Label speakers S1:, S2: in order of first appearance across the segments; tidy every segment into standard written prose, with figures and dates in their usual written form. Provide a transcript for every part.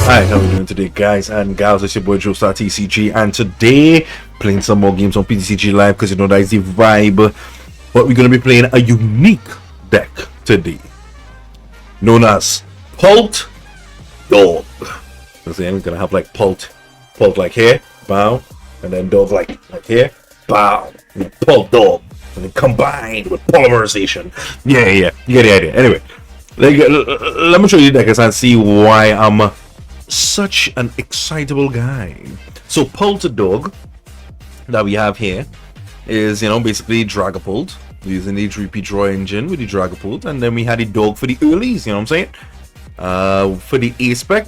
S1: Hi, how are we doing today, guys and gals? It's your boy Joestar TCG, and today playing some more games on PTCG Live because you know that is the vibe. But we're gonna be playing a unique deck today, known as Pult Dog. So we're gonna have like Pult like here, bow, and then Dog like here, bow, and Pult Dog, and then combined with polymerization. Yeah, you get the idea. Anyway, let me show you the deck and see why I'm such an excitable guy. So Pult Dog that we have here is, you know, basically Dragapult using the Dreepy draw engine with the Dragapult, and then we had the Dog for the earlies, you know what I'm saying? For the A-Spec,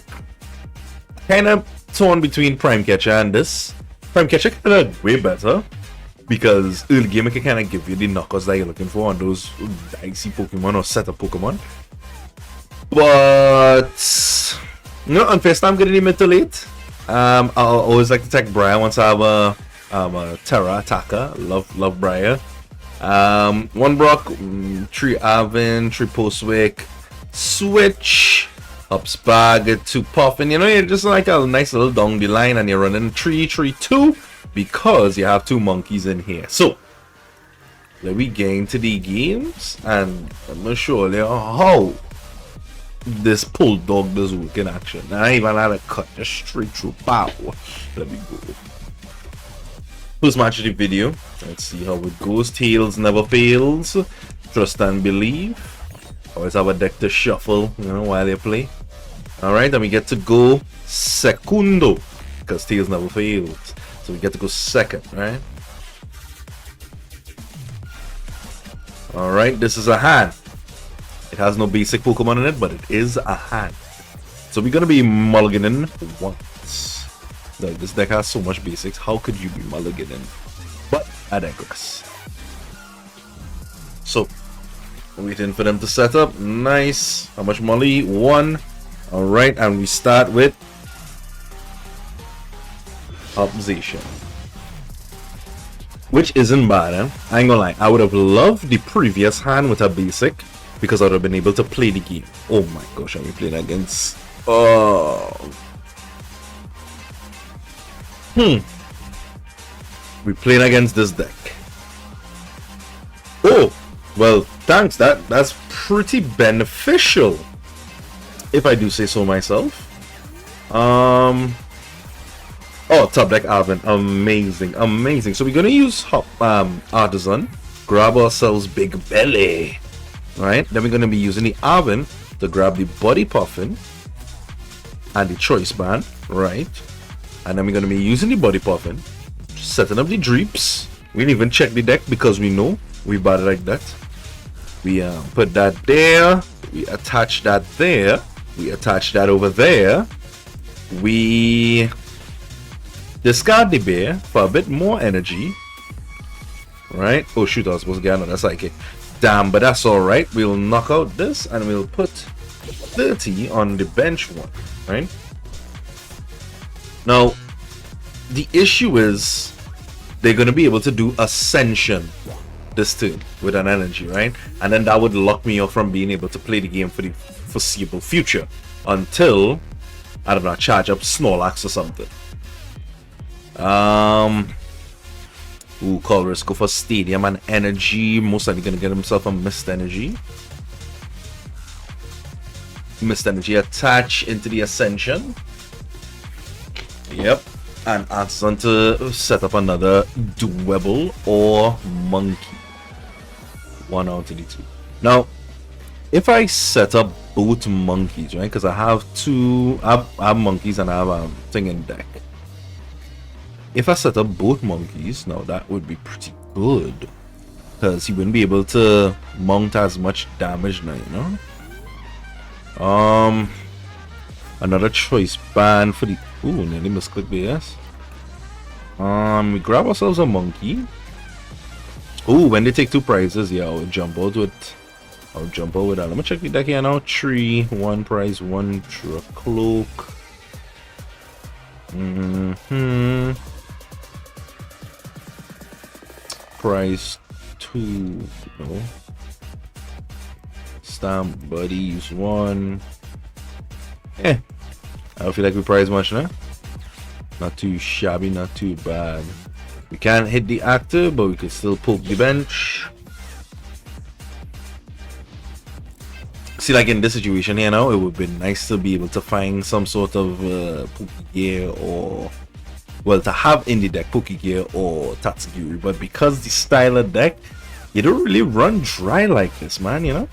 S1: kind of torn between Prime Catcher and this. Prime Catcher kind of way better because early game it can kind of give you the knockers that you're looking for on those dicey Pokemon or set of Pokemon. But no, Unfair Stamp getting in mid to late. I'll always like to take Briar once I have a Terra attacker. Love Briar. One Brock, 3 Arven, 3 Postwick, Switch, Hopsbag, 2 Poffin. You know, you're just like a nice little down the line, and you're running 3-3-2 because you have 2 monkeys in here. So let me get into the games, and I'm gonna show you how this Pult Dog does work in action. I even had a cut just straight through. Pow. Let me go. First match of the video. Let's see how it goes. Tails never fails. Trust and believe. Always have a deck to shuffle, you know, while they play. Alright, then we get to go secundo because Tails never fails. So we get to go second, right? Alright, this is a hand. It has no basic Pokemon in it, but it is a hand. So we're gonna be mulliganing once. Like, this deck has so much basics. How could you be mulliganing? But I digress. So waiting for them to set up. Nice. How much molly? 1. Alright, and we start with Zacian, which isn't bad, eh? I ain't gonna lie. I would have loved the previous hand with a basic, because I would have been able to play the game. Oh my gosh, are we playing against... We're playing against this deck. Oh, well, thanks. That's pretty beneficial, if I do say so myself. Oh, top deck Arven. Amazing. So we're gonna use Artisan, grab ourselves Big Belly. Right, then we're going to be using the Arven to grab the Body Poffin and the Choice Band, right? And then we're going to be using the Body Poffin, setting up the Dreeps. We didn't even check the deck because we know we bought it like that. We put that there, we attach that there, we attach that over there. We discard the bear for a bit more energy, right? Oh shoot, I was supposed to get another Psychic. Damn, but that's alright. We'll knock out this and we'll put 30 on the bench one, right? Now, the issue is they're going to be able to do Ascension this turn with an energy, right? And then that would lock me off from being able to play the game for the foreseeable future until, I don't know, charge up Snorlax or something. Ooh, Colress go for Stadium and Energy. Most likely gonna get himself a Mist Energy. Mist Energy attach into the Ascension. Yep. And ask on to set up another Dwebble or Monkey. 1 out of the 2. Now, if I set up both monkeys, right? Because I have 2, I have monkeys and I have a thing in deck. If I set up both monkeys, now that would be pretty good, because he wouldn't be able to mount as much damage now, you know. Another Choice Band for the... Ooh, nearly misclick BS. We grab ourselves a monkey. Ooh, when they take 2 prizes, yeah, I'll jump out with that. Let me check the deck here now. 3, 1 prize, 1 Drakloak. Price 2, no. Stamp Buddy, use 1. I don't feel like we prize much, nah? Not too shabby, not too bad. We can't hit the active, but we can still poke the bench. See, like in this situation here now, it would be nice to be able to find some sort of Pokegear or, well, to have in the deck Pokegear or Tatsugiri. But because the style of deck, you don't really run dry like this, man, you know?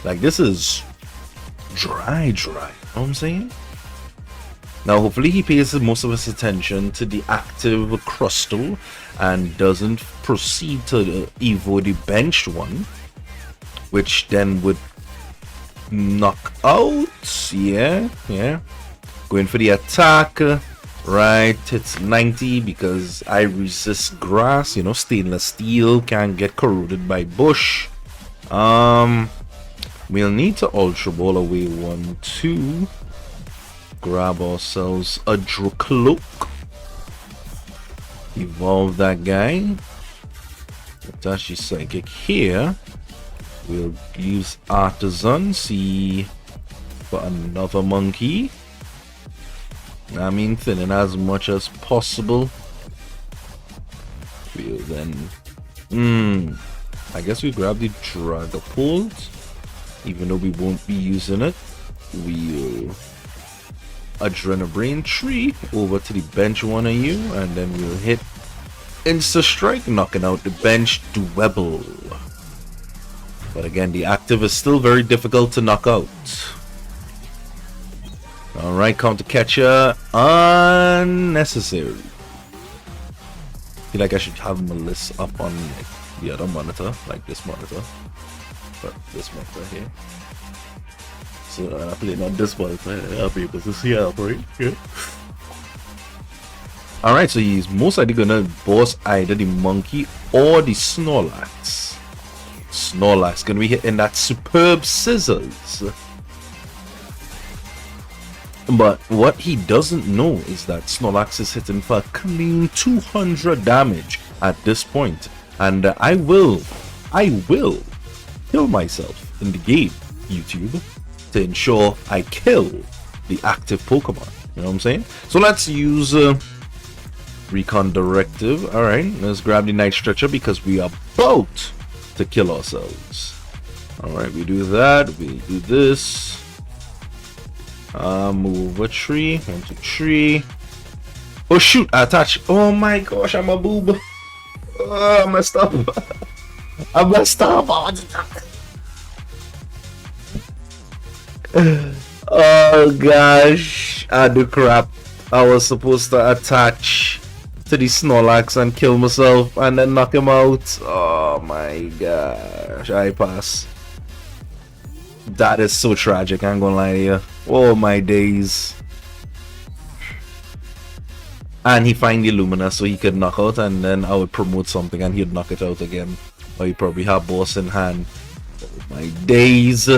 S1: Like, this is dry, you know what I'm saying? Now, hopefully he pays most of his attention to the active Crustle and doesn't proceed to evo the benched one, which then would knock out. Yeah. Going for the attack. Right, it's 90 because I resist grass. You know, stainless steel can't get corroded by bush. We'll need to Ultra Ball away 1, 2. Grab ourselves a Drakloak. Evolve that guy. Attach the Psychic here. We'll use Artisan. See for another monkey. I mean, thinning as much as possible. We'll then. I guess we grab the Dragapult. Even though we won't be using it, we'll Adrenabrain Tree over to the bench one of you, and then we'll hit Insta Strike, knocking out the bench doable. But again, the active is still very difficult to knock out. Alright, Counter Catcher, unnecessary. I feel like I should have Melissa up on like, the other monitor, like this monitor. But this monitor here. So I playing on this monitor, I'll be able to see how right? Yeah. Alright, so he's most likely gonna boss either the monkey or the Snorlax. Snorlax gonna be hitting that superb scissors. But what he doesn't know is that Snorlax is hitting for a clean 200 damage at this point. And I will kill myself in the game, YouTube, to ensure I kill the active Pokemon. You know what I'm saying? So let's use Recon Directive. Alright, let's grab the Night Stretcher because we are about to kill ourselves. Alright, we do that. We do this. Move a tree. 1, 2, 3. Oh shoot, I attach. Oh my gosh, I'm a boob. Oh, I messed up. I messed up. Oh gosh, I do crap. I was supposed to attach to the Snorlax and kill myself and then knock him out. Oh my gosh, I pass. That is so tragic, I ain't gonna lie to you. Oh my days. And he find the Lumina so he could knock out, and then I would promote something and he'd knock it out again. Or he'd probably have boss in hand. Oh my days.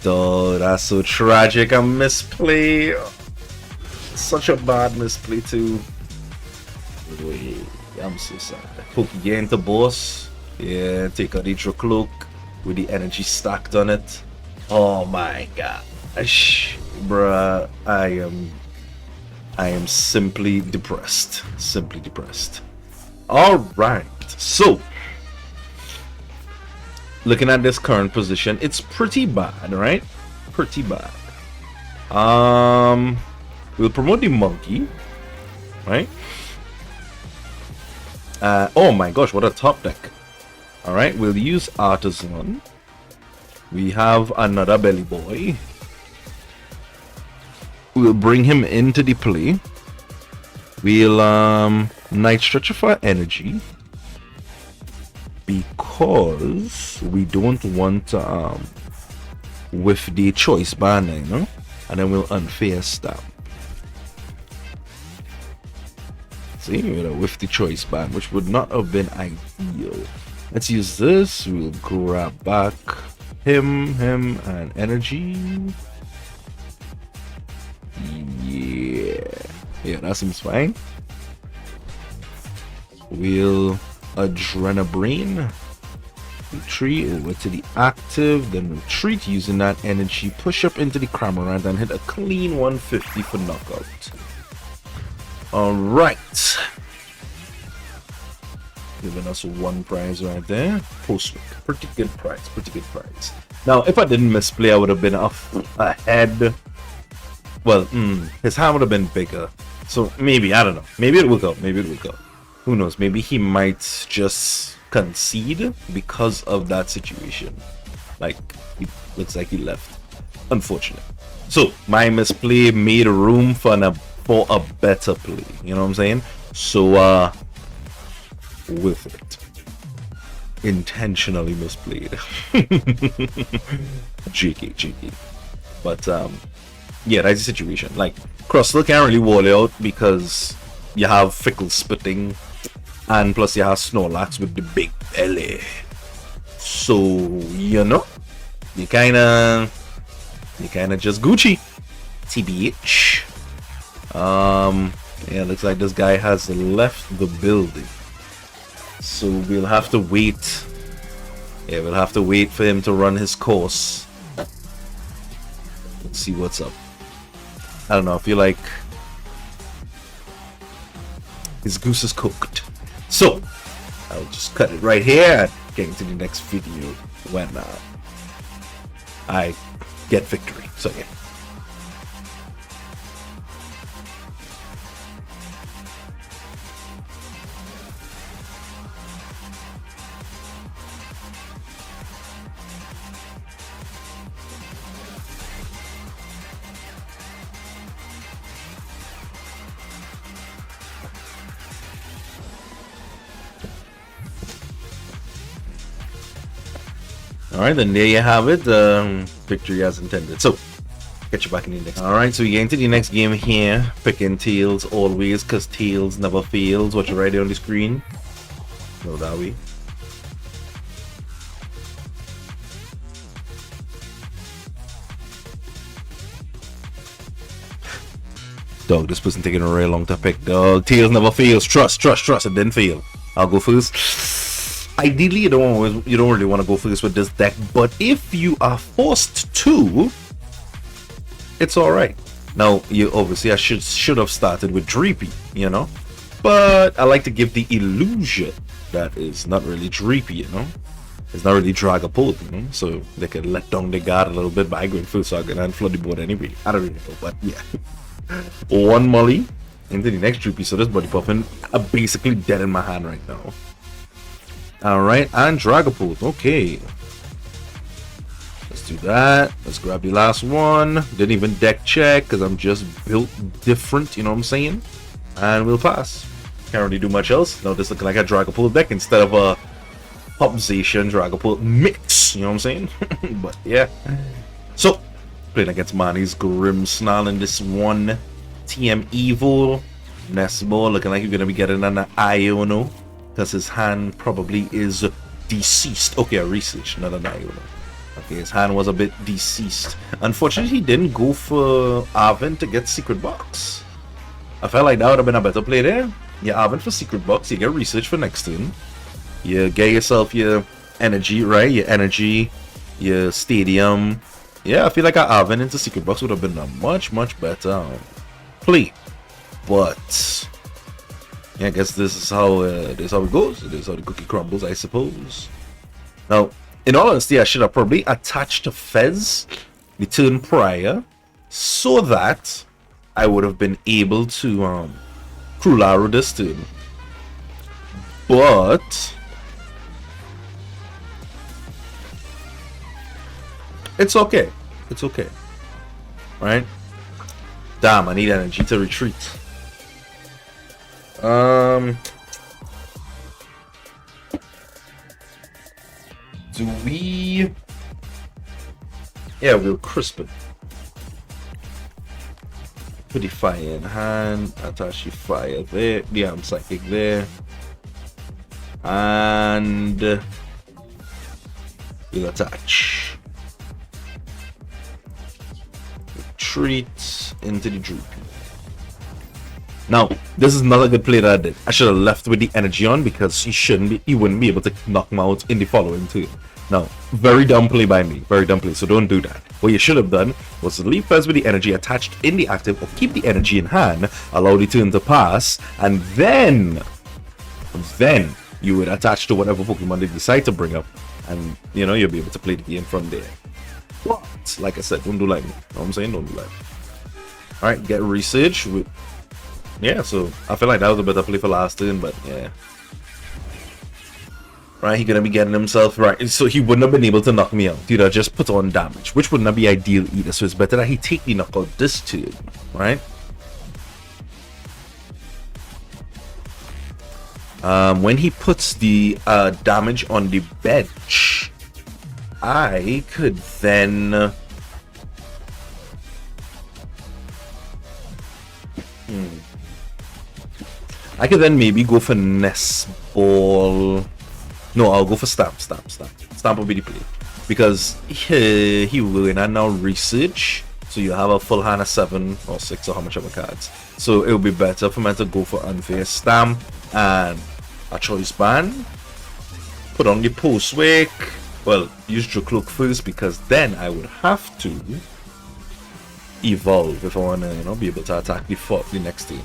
S1: Oh, that's so tragic. A misplay. Such a bad misplay too. Wait, I'm so sad. Pokegear into boss. Yeah, take out the Drakloak with the energy stacked on it. Oh my gosh, bruh, I am simply depressed. Simply depressed. Alright, so looking at this current position, it's pretty bad, right? Pretty bad. We'll promote the monkey, right? Oh my gosh, what a top deck. Alright, we'll use Artisan. We have another Belly Boy. We'll bring him into the play. We'll Night Stretcher for energy, because we don't want to with the choice band, you know? And then we'll Unfair Stamp. See, with the choice band, which would not have been ideal. Let's use this. We'll grab back him, and energy. Yeah, that seems fine. We'll Adrenabrain Retreat over to the active, then retreat using that energy, push up into the Cramorant and hit a clean 150 for knockout. Alright. Giving us one prize right there. Postwick. Pretty good prize. Pretty good prize. Now, if I didn't misplay, I would have been ahead. Well, his hand would have been bigger. So maybe, I don't know. Maybe it will go. Maybe it will go. Who knows? Maybe he might just concede because of that situation. Like, he looks like he left. Unfortunate. So, my misplay made room for a better play. You know what I'm saying? So, with it. Intentionally misplayed. JK. But, yeah, that's the situation. Like, Crustle can't really wall out because you have Fickle Spitting, and plus you have Snorlax with the big belly. So, you know, you kinda just Gucci. TBH. Yeah, looks like this guy has left the building. So we'll have to wait. Yeah, we'll have to wait for him to run his course. Let's see what's up. I don't know, I feel like his goose is cooked. So, I'll just cut it right here and get into the next video when I get victory. So yeah. Alright, then there you have it. Victory as intended. So, get you back in the next. Alright, so we get into the next game here. Picking Tails always, because Tails never fails. Watch it right there on the screen. No, that way. Dog, this person taking a really long to pick. Dog, Tails never fails. Trust. It didn't fail. I'll go first. Ideally, you don't really want to go first with this deck, but if you are forced to, it's all right. Now, you obviously I should have started with Dreepy, you know, but I like to give the illusion that is not really Dreepy, you know. It's not really Dragapult, you know, so they can let down their guard a little bit by going first, so I can flood the board anyway. I don't really know, but yeah. One Molly into the next Dreepy, so this Buddy Poffin are basically dead in my hand right now. Alright, and Dragapult. Okay. Let's do that. Let's grab the last one. Didn't even deck check because I'm just built different, you know what I'm saying? And we'll pass. Can't really do much else. Now this looking like a Dragapult deck instead of a Zacian Dragapult mix, you know what I'm saying? But yeah. So, playing against Manny's Grimmsnarl in this one. TM Evil. Nesball looking like you're going to be getting an Iono, because his hand probably is deceased. Okay, a research, not an Iono. Okay, his hand was a bit deceased. Unfortunately, he didn't go for Arven to get Secret Box. I felt like that would have been a better play there. Yeah, Arven for Secret Box. You get research for next turn. You get yourself your energy, right? Your energy, your stadium. Yeah, I feel like Arven into Secret Box would have been a much better play. But yeah, I guess this is how it goes. It is how the cookie crumbles, I suppose. Now, in all honesty, I should have probably attached to Fez the turn prior, so that I would have been able to Krularu this turn. But it's okay. It's okay. Right? Damn, I need energy to retreat. Do we? Yeah, we'll Crispin. Put the fire in hand. Attach the fire there. Yeah, I'm psychic there. And we'll attach. Retreat into the Dreepy. Now, This is not a good play that I did. I should have left with the energy on because he wouldn't be able to knock him out in the following turn. Now, very dumb play by me. Very dumb play, so don't do that. What you should have done was to leave first with the energy attached in the active, or keep the energy in hand, allow the turn to pass, and then you would attach to whatever Pokemon they decide to bring up, and you know, you'll be able to play the game from there. But like I said, don't do like me. You know what I'm saying? Don't do like me. Alright, get research with, yeah, so I feel like that was a better play for last turn, but yeah. Right, he's gonna be getting himself right, so he wouldn't have been able to knock me out. He'd have just put on damage, which would not be ideal either. So it's better that he take the knockout this turn, right? When he puts the damage on the bench, I could then maybe go for Nest Ball. No, I'll go for Stamp. Stamp will be the play. Because he will win and now research. So you have a full hand of 7 or 6 or how much ever cards. So it will be better for me to go for Unfair Stamp and a Choice Band. Put on the Postwick. Well, use Drakloak first because then I would have to evolve if I want to, you know, be able to attack the next team.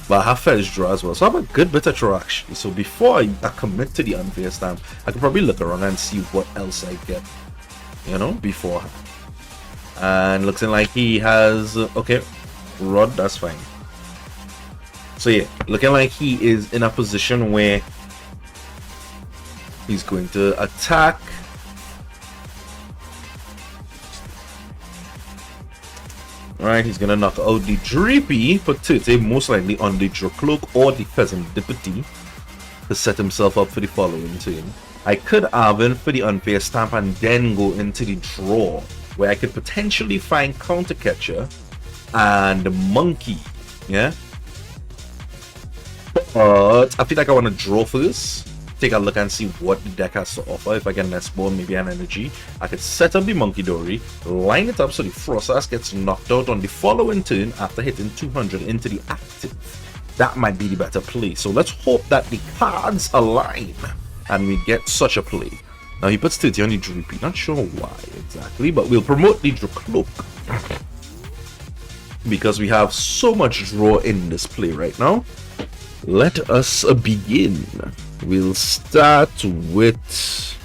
S1: But I have Fetch Draw as well, so I have a good bit of draw actually. So before I commit to the Unfair Stamp, I could probably look around and see what else I get, you know, beforehand. And looks like he has, okay, Rod, that's fine. So yeah, looking like he is in a position where he's going to attack. Alright, he's gonna knock out the Dreepy, put 30 most likely on the Drakloak or the Fezandipiti to set himself up for the following turn. I could Arven for the Unfair Stamp and then go into the draw, where I could potentially find Counter Catcher and Monkey, yeah? But I feel like I want to draw first, take a look and see what the deck has to offer. If I get Nest Ball, maybe an energy, I could set up the Munkidori, line it up so the Frostas gets knocked out on the following turn after hitting 200 into the active. That might be the better play. So let's hope that the cards align and we get such a play. Now he puts 30 on the Dreepy, not sure why exactly, but we'll promote the Drakloak because we have so much draw in this play right now. Let us begin. We'll start with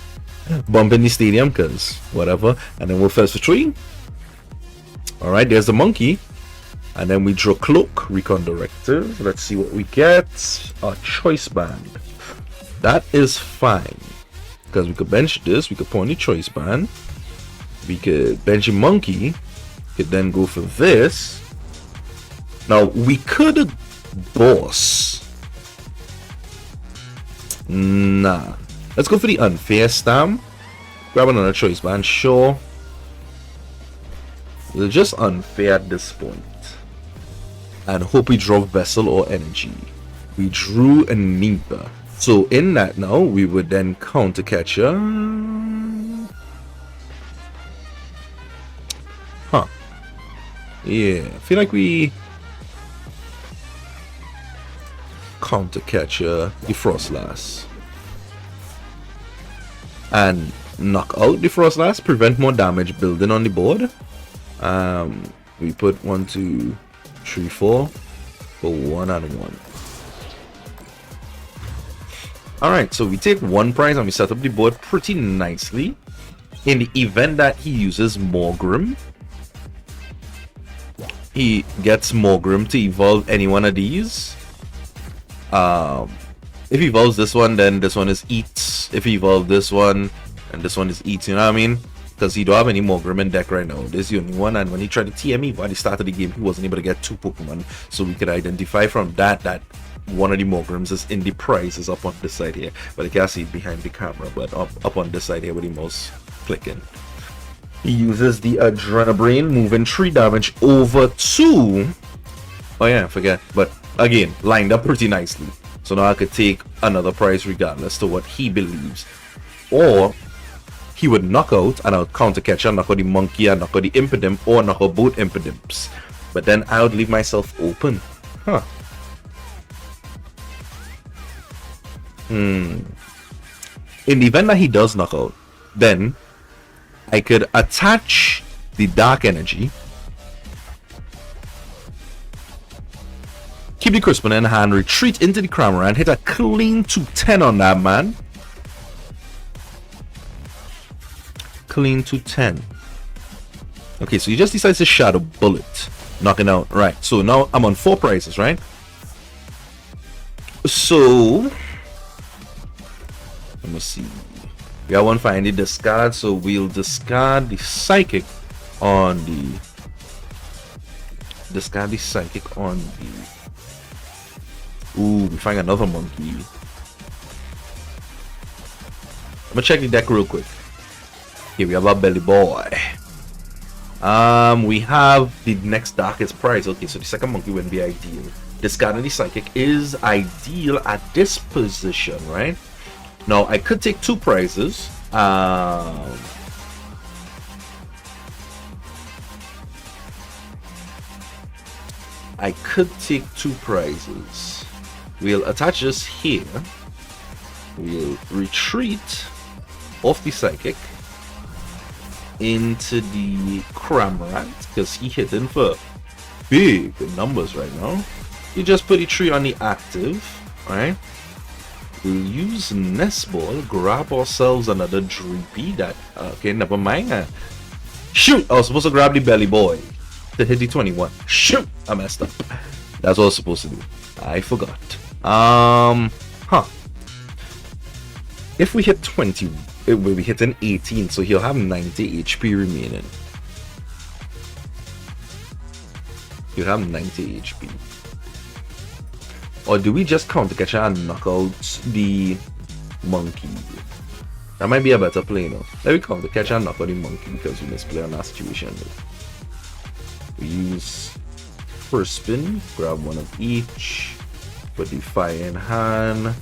S1: bumping the stadium because whatever, and then we'll first for 3. Alright, there's the Monkey, and then we draw Cloak, Recon Directive. Let's see what we get. A Choice Band. That is fine because we could bench this, we could put on the Choice Band, we could bench a Monkey, could then go for this. Now we could boss. Nah, let's go for the Unfair Stamp, grab another Choice Band. Sure, we'll just Unfair at this point and hope we draw Vessel or Energy. We drew a Nipa, so in that now we would then Counter Catcher. Huh, yeah, I feel like we Counter Catcher the Frostlass and knock out the Frostlass, prevent more damage building on the board. We put 1, 2, 3, 4 for 1 and 1. Alright, so we take 1 prize and we set up the board pretty nicely. In the event that he uses Morgrim, he gets Morgrim to evolve any one of these. If he evolves this one, then this one is Eats. If he evolves this one, and this one is Eats, you know what I mean? Because he don't have any Morgrim in deck right now. This is the only one, and when he tried to TM Evo at the start of the game, he wasn't able to get 2 Pokemon. So we could identify from that one of the Morgrims is in the prizes up on this side here. But I can't see it behind the camera, but up on this side here with the mouse clicking. He uses the Adrenabrain, moving 3 damage over 2. Oh yeah, I forget. But again, lined up pretty nicely. So now I could take another prize regardless to what he believes. Or he would knock out and I'll Counter Catcher, knock out the Monkey and knock out the Impidimp, or knock out both Impidimps. But then I would leave myself open. Huh. In the event that he does knock out, then I could attach the Dark Energy, keep the Crispin in hand, retreat into the Cramorant, hit a clean 210 on that man. Clean 210. Okay, so he just decides to Shadow Bullet, knocking out. Right, so now I'm on 4 prizes, right? So let me see. We have one finally discard, so we'll discard the Psychic on the Ooh, we find another monkey. I'm gonna check the deck real quick. Here we have our Belly Boy. We have the next darkest prize. Okay, so the second monkey wouldn't be ideal. Discarding the Psychic is ideal at this position, right? Now I could take 2 prizes. I could take 2 prizes. We'll attach this here. We'll retreat off the Psychic into the Cramorant because he hitting for big numbers right now. You just put the tree on the active, right? We'll use Nest Ball, grab ourselves another Dreepy that okay, never mind. Shoot! I was supposed to grab the Belly Boy to hit the 21. Shoot! I messed up. That's what I was supposed to do. I forgot. If we hit 20, it will be hitting 18, so he'll have 90 HP remaining. He'll have 90 HP. Or do we just Counter Catcher and knock out the monkey? That might be a better play now. Let me Counter Catcher and knock out the monkey because we misplay on that situation. We use first spin, grab one of each, put the fire in hand,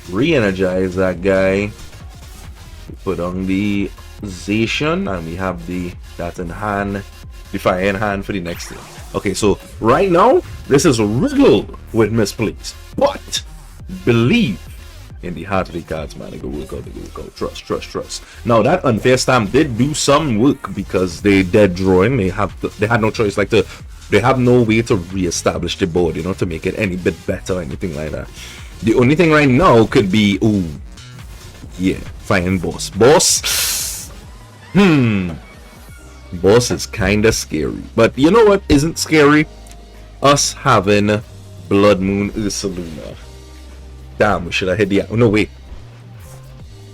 S1: re-energize that guy. We put on the Zacian and we have that in hand, the fire in hand for the next thing. Okay, so right now this is riddled with misplays, but believe in the heart of the cards, man. They go work out, they go work out. Trust. Now that Unfair Stamp did do some work because they dead drawing. They had no choice, they have no way to re-establish the board, you know, to make it any bit better or anything like that. The only thing right now could be, ooh, yeah, fine boss. Boss is kinda scary, but you know what isn't scary? Us having Bloodmoon Ursaluna. Damn, we should have hit the... Oh, no, wait.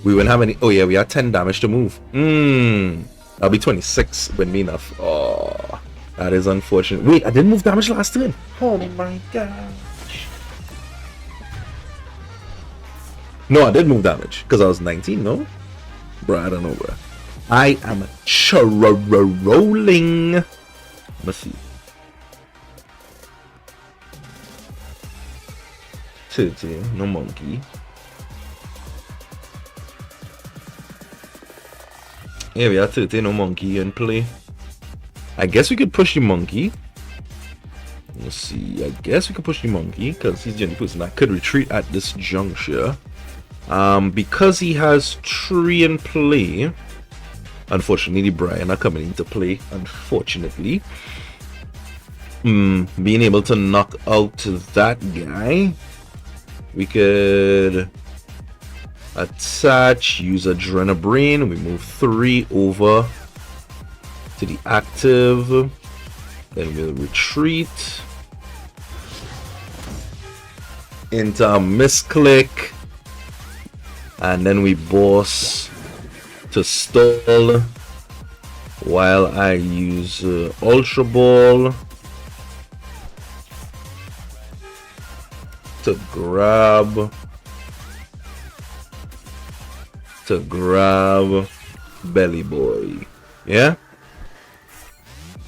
S1: We wouldn't have any... Oh, yeah, we had 10 damage to move. That'll be 26 when me enough. Oh, that is unfortunate. Wait, I didn't move damage last turn. Oh, my gosh. No, I did move damage because I was 19, no? Bro, I don't know, bro. I am rolling. Let's see. 13, no monkey. Yeah, we have 13, no monkey in play. I guess we could push the monkey. Let's see. I guess we could push the monkey because he's the only person that could retreat at this juncture. Because he has 3 in play. Unfortunately, Briar not coming into play. Unfortunately, being able to knock out that guy, we could attach, use Adrenabrain. We move 3 over to the active. Then we'll retreat into a misclick, and then we boss to stall while I use Ultra Ball to grab Belly Boy. Yeah,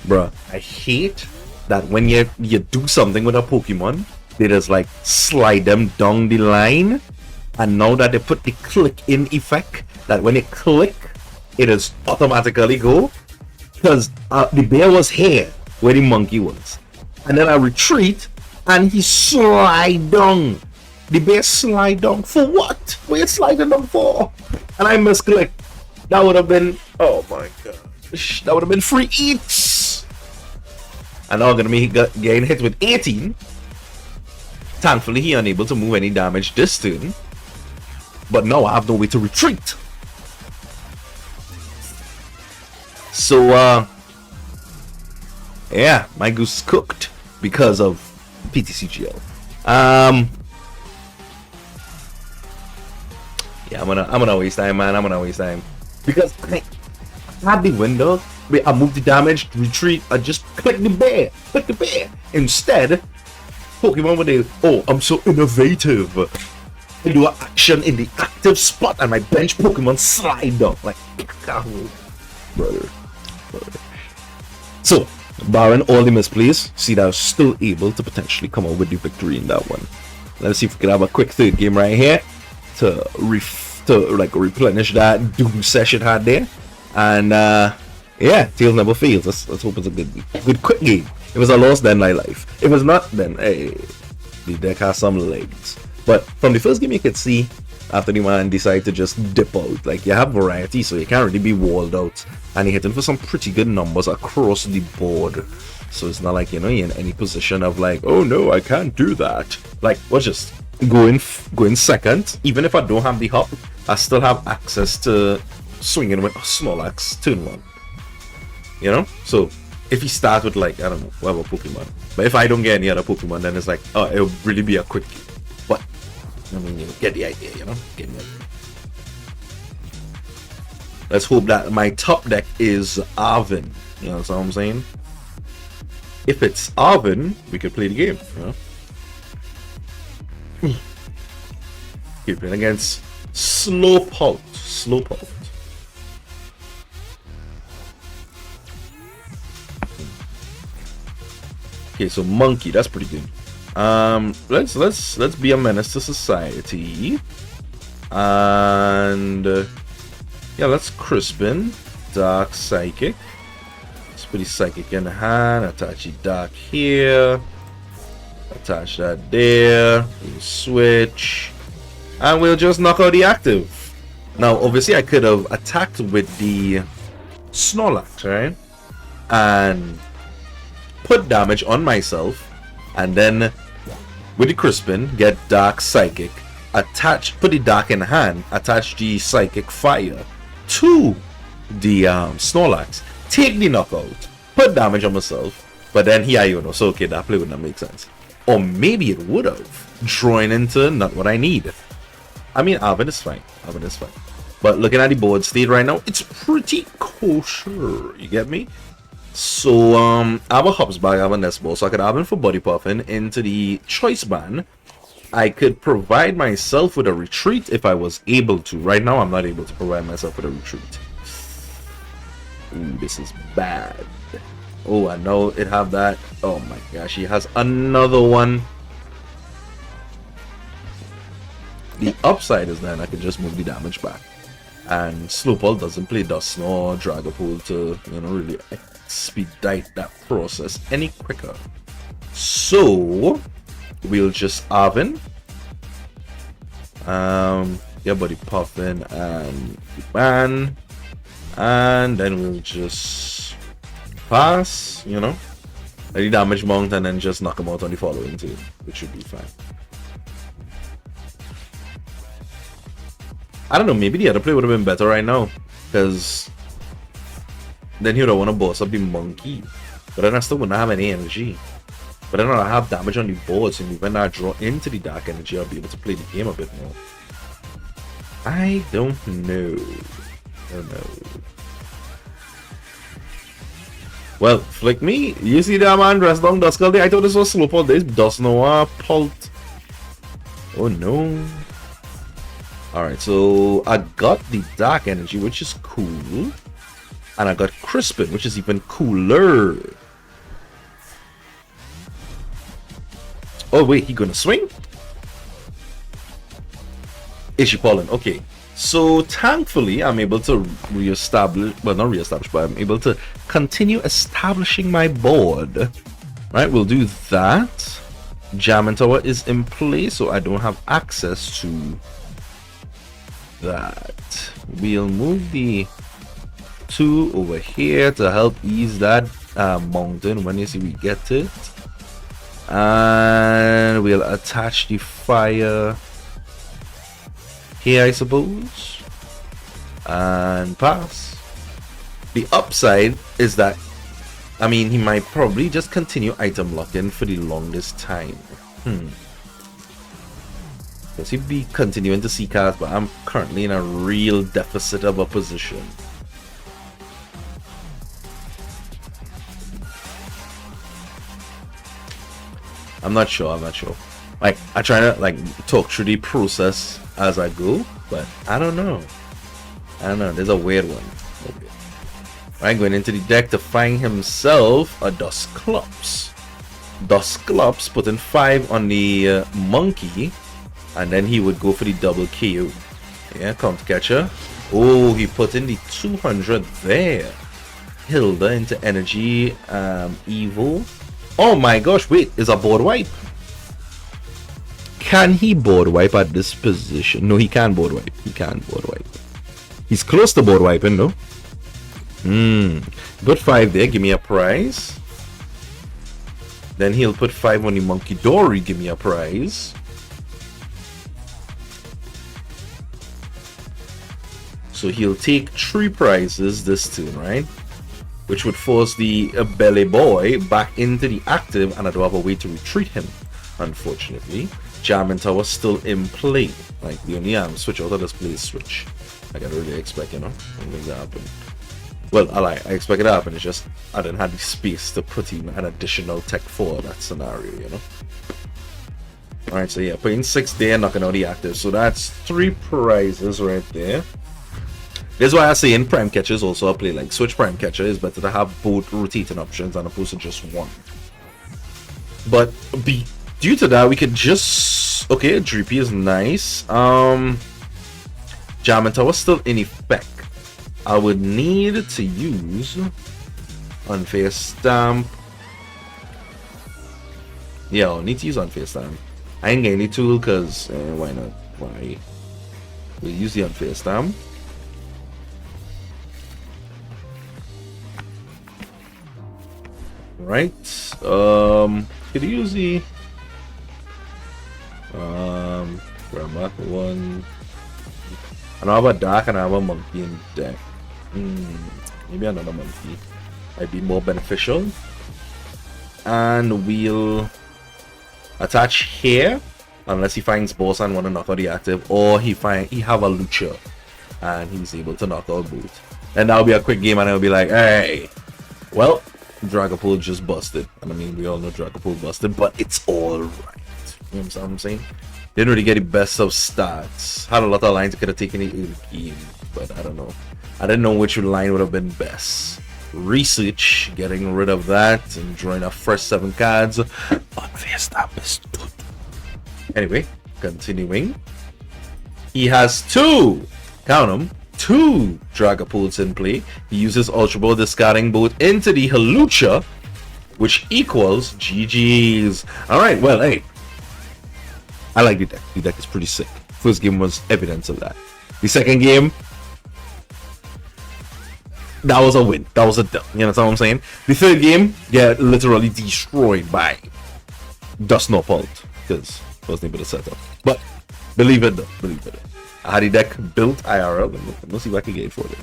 S1: bruh, I hate that when you do something with a Pokemon, they just like slide them down the line, and now that they put the click in effect, that when it click, it is automatically go. Because the bear was here where the monkey was, and then I retreat and he slide down The base slide down for what? What you sliding down for? And I misclick. That would have been, oh my gosh, that would have been free eats. And now I'm gonna be getting hit with 18. Thankfully, he unable to move any damage this turn. But now I have no way to retreat. So, yeah, my goose is cooked because of PTCGL. Yeah, I'm gonna waste time, man. I'm gonna waste time because I had the window. I move the damage, retreat. I just click the bear, Instead, Pokemon when they, oh, I'm so innovative. I do an action in the active spot, and my bench Pokemon slide down like, brother. So, barring all the misplays, see that I was still able to potentially come out with the victory in that one. Let's see if we can have a quick third game right here to replenish that doom session had there. And yeah, Tails never fails. Let's hope it's a good quick game. If it was a loss, then my life. If it's not, then hey, the deck has some legs. But from the first game, you could see after the man decided to just dip out. Like, you have variety, so you can't really be walled out. And you're hitting for some pretty good numbers across the board. So it's not like, you know, you're in any position of like, oh no, I can't do that. Like, let's just go in second. Even if I don't have the hop, I still have access to swinging with Snorlax turn 1. You know? So, if you start with like, I don't know, whatever Pokemon. But if I don't get any other Pokemon, then it's like, oh, it'll really be a quick game. But, I mean, you get the idea, you know? Get the idea. Let's hope that my top deck is Arven. You know what I'm saying? If it's Arven, we could play the game, you know? Keep playing against Slowpoke. Okay, so Monkey, that's pretty good. Let's be a menace to society. And yeah, let's Crispin. Dark Psychic. Let's put the Psychic in hand. Attach the Dark here. Attach that there. We'll switch. And we'll just knock out the active. Now, obviously, I could have attacked with the Snorlax, right? And put damage on myself. And then with the Crispin, get Dark Psychic. Attach, put the Dark in hand. Attach the Psychic Fire to the Snorlax. Take the knockout. Put damage on myself. But then here you know. So, okay, that play would not make sense. Or maybe it would have. Drawing into not what I need. I mean, Arven is fine. But looking at the board state right now, it's pretty kosher. You get me? So, I have a Hops bag, I have a Nest Ball. So I could have it for Body Poffin into the Choice Band. I could provide myself with a retreat if I was able to. Right now, I'm not able to provide myself with a retreat. Ooh, this is bad. Oh, I know it have that. Oh my gosh, he has another one. The upside is then I can just move the damage back. And Slowpoke doesn't play Dusknoir or Dragapult to, you know, really expedite that process any quicker. So we'll just Arven. Yeah, Buddy Poffin and ban. And then we'll just pass, you know, let the damage mount and then just knock him out on the following turn, which should be fine. I don't know, maybe the other play would have been better right now, because then he would have want to boss up the Monkey, but then I still wouldn't have any energy. But then I have damage on the board, so when I draw into the Dark Energy, I'll be able to play the game a bit more. I don't know. Well, flick me. You see that man dressed down Duskull there? I thought this was Slowpoke. This Dusknoir Pult. Oh no. Alright, so I got the Dark Energy, which is cool. And I got Crispin, which is even cooler. Oh wait, he gonna swing? Ishipollen, okay. So thankfully I'm able to reestablish, well not reestablish, but I'm able to continue establishing my board. Right, we'll do that. Jamming Tower is in place, so I don't have access to that. We'll move the 2 over here to help ease that mountain when you see we get it. And we'll attach the fire here, I suppose, and pass. The upside is that, I mean, he might probably just continue item locking for the longest time. Because he'd be continuing to see cards, but I'm currently in a real deficit of a position. I'm not sure. Like, I try to like talk through the process as I go, but I don't know. There's a weird one. Okay. Right, going into the deck to find himself a Dusclops. Dusclops putting 5 on the monkey, and then he would go for the double KO. Yeah, Counter Catcher. Oh, he put in the 200 there. Hilda into energy, evil. Oh my gosh, wait, is a board wipe? Can he board wipe at this position? No, he can't board wipe. He's close to board wiping, no? Put 5 there, give me a prize. Then he'll put 5 on the Munkidori, give me a prize. So he'll take 3 prizes this turn, right? Which would force the belly boy back into the active, and I don't have a way to retreat him, unfortunately. Jamming Tower still in play. Like, the only switch out of this play is switch. Like, I don't really expect, you know, anything to happen. Well, I expect it to happen, it's just I didn't have the space to put in an additional tech for that scenario, you know. Alright, so yeah, putting 6 there, knocking out the active. So that's 3 prizes right there. This is why I say in Prime Catcher is also a play. Like, switch Prime Catcher is better to have both rotating options as opposed to just one. But due to that, we could just... Okay, Dreepy is nice. Jamming Tower still in effect. I would need to use Unfair Stamp. Yeah, I'll need to use Unfair Stamp. I ain't getting any tool because why not? Why? We'll use the Unfair Stamp. Right. Could use the Grammar one. I know I have a dark and I have a monkey in deck. Maybe another monkey might be more beneficial. And we'll attach here unless he finds boss and want to knock out the active, or he have a Lucha and he's able to knock out both. And that'll be a quick game and it'll be like, hey, well, Dragapult just busted. And I mean, we all know Dragapult busted, but it's alright. You know what I'm saying? Didn't really get the best of stats. Had a lot of lines I could have taken it in the game, but I don't know. I didn't know which line would have been best. Research, getting rid of that and drawing our first 7 cards. Unfair Stamp is good. Anyway, continuing. He has 2, count them, 2 Dragapults in play. He uses Ultra Ball, discarding both into the Halucha, which equals GG's. Alright, well, hey. I like the deck. The deck is pretty sick. First game was evidence of that. The second game, that was a win. That was a dub. You know what I'm saying? The third game, yeah, literally destroyed by Dragapult, because it wasn't able to set up. But believe it though, believe it. I had the deck built IRL. Let's see if I can get it for it.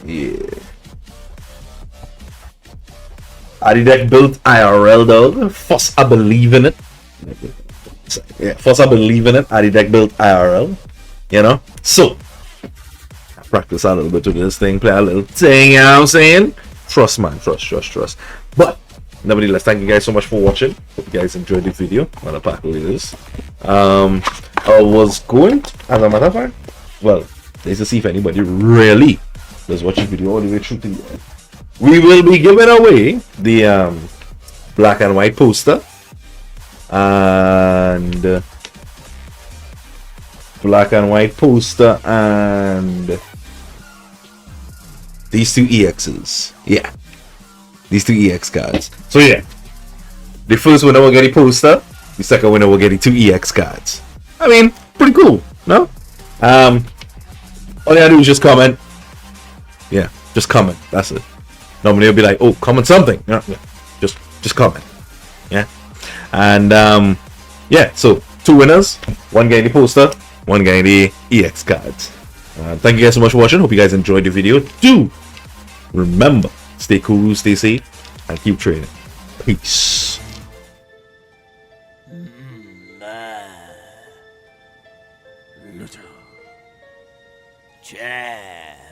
S1: Yeah. I had the deck built IRL though. First, I believe in it. Yeah, first I believe in it. I had the deck built IRL. You know? So, I practice a little bit with this thing, play a little thing, you know what I'm saying? Trust, man. Trust. But, nevertheless, thank you guys so much for watching. Hope you guys enjoyed the video. What a pack it is. I was going to, as a matter of fact, well, let's see if anybody really does watch the video all the way through to the end. We will be giving away the black and white poster and black and white poster and these two EXs. Yeah. These two EX cards. So yeah. The first winner will get a poster. The second winner will get the two EX cards. I mean, pretty cool, no? All you gotta do is just comment. Yeah, just comment. That's it. Normally it'll be like, oh, comment something. Yeah. Just comment. Yeah. And yeah, so two winners, one getting the poster, one getting the EX cards. Thank you guys so much for watching. Hope you guys enjoyed the video. Do remember, stay cool, stay safe, and keep trading. Peace.
S2: Chair.